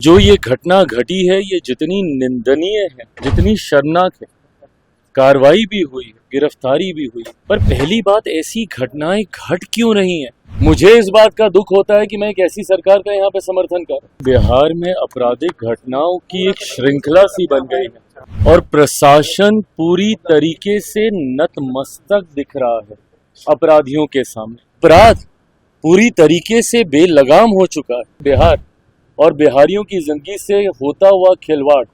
जो ये घटना घटी है ये जितनी निंदनीय है, जितनी शर्मनाक है, कार्रवाई भी हुई, गिरफ्तारी भी हुई, पर पहली बात ऐसी घटनाएं घट क्यों रही हैं? मुझे इस बात का दुख होता है कि मैं एक ऐसी सरकार का यहाँ पे समर्थन कर। बिहार में आपराधिक घटनाओं की एक श्रृंखला सी बन गई है और प्रशासन पूरी तरीके से नतमस्तक दिख रहा है अपराधियों के सामने। अपराध पूरी तरीके से बेलगाम हो चुका है। बिहार और बिहारियों की जिंदगी से होता हुआ खिलवाड़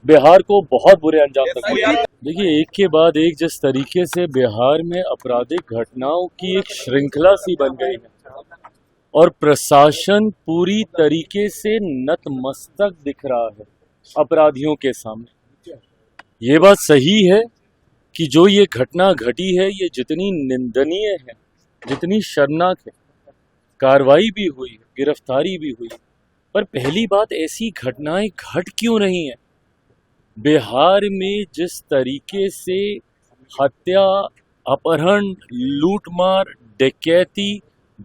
बिहार को बहुत बुरे अंजाम तक पहुंचा। देखिए, एक के बाद एक जिस तरीके से बिहार में आपराधिक घटनाओं की एक श्रृंखला सी बन गई है और प्रशासन पूरी तरीके से नतमस्तक दिख रहा है अपराधियों के सामने। ये बात सही है कि जो ये घटना घटी है ये जितनी निंदनीय है, जितनी शर्मनाक है, कार्रवाई भी हुई, गिरफ्तारी भी हुई, पर पहली बात ऐसी घटनाएं घट क्यों रही हैं? बिहार में जिस तरीके से हत्या, अपहरण, लूटमार, डकैती,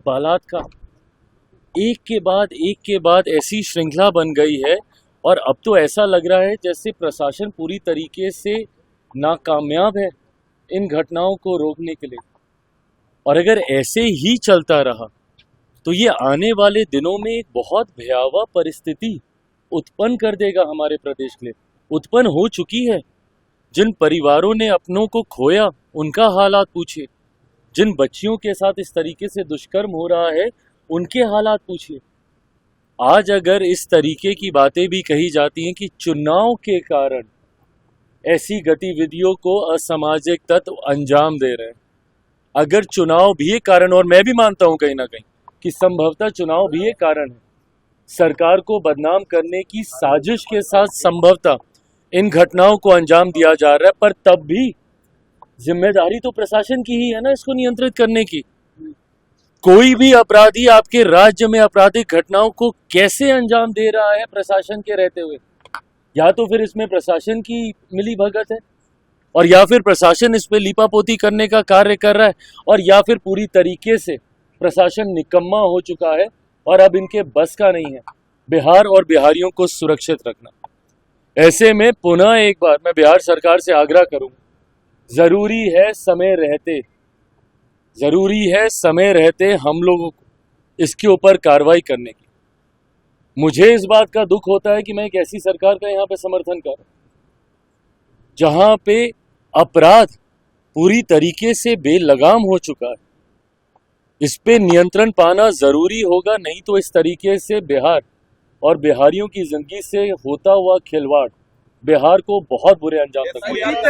बलात्कार एक के बाद ऐसी श्रृंखला बन गई है और अब तो ऐसा लग रहा है जैसे प्रशासन पूरी तरीके से नाकामयाब है इन घटनाओं को रोकने के लिए। और अगर ऐसे ही चलता रहा तो ये आने वाले दिनों में एक बहुत भयावह परिस्थिति उत्पन्न कर देगा हमारे प्रदेश के लिए। उत्पन्न हो चुकी है। जिन परिवारों ने अपनों को खोया उनका हालात पूछिए, जिन बच्चियों के साथ इस तरीके से दुष्कर्म हो रहा है उनके हालात पूछिए। आज अगर इस तरीके की बातें भी कही जाती हैं कि चुनाव के कारण ऐसी गतिविधियों को असामाजिक तत्व अंजाम दे रहे हैं, अगर चुनाव भी एक कारण, और मैं भी मानता हूं कहीं ना कहीं कि संभवतः चुनाव भी एक कारण है, सरकार को बदनाम करने की साजिश के साथ संभवतः इन घटनाओं को अंजाम दिया जा रहा है, पर तब भी जिम्मेदारी तो प्रशासन की ही है ना इसको नियंत्रित करने की। कोई भी अपराधी आपके राज्य में आपराधिक घटनाओं को कैसे अंजाम दे रहा है प्रशासन के रहते हुए? या तो फिर इसमें प्रशासन की मिली भगत है और या फिर प्रशासन इस पे लीपापोती करने का कार्य कर रहा है, और या फिर पूरी तरीके से प्रशासन निकम्मा हो चुका है और अब इनके बस का नहीं है बिहार और बिहारियों को सुरक्षित रखना। ऐसे में पुनः एक बार मैं बिहार सरकार से आग्रह करूंगा, जरूरी है समय रहते हम लोगों को इसके ऊपर कार्रवाई करने की। मुझे इस बात का दुख होता है कि मैं एक ऐसी सरकार का यहाँ पे समर्थन कर रहा हूं जहां पे अपराध पूरी तरीके से बेलगाम हो चुका है। इस पे नियंत्रण पाना जरूरी होगा, नहीं तो इस तरीके से बिहार और बिहारियों की जिंदगी से होता हुआ खिलवाड़ बिहार को बहुत बुरे अंजाम तक पहुंचाएगा।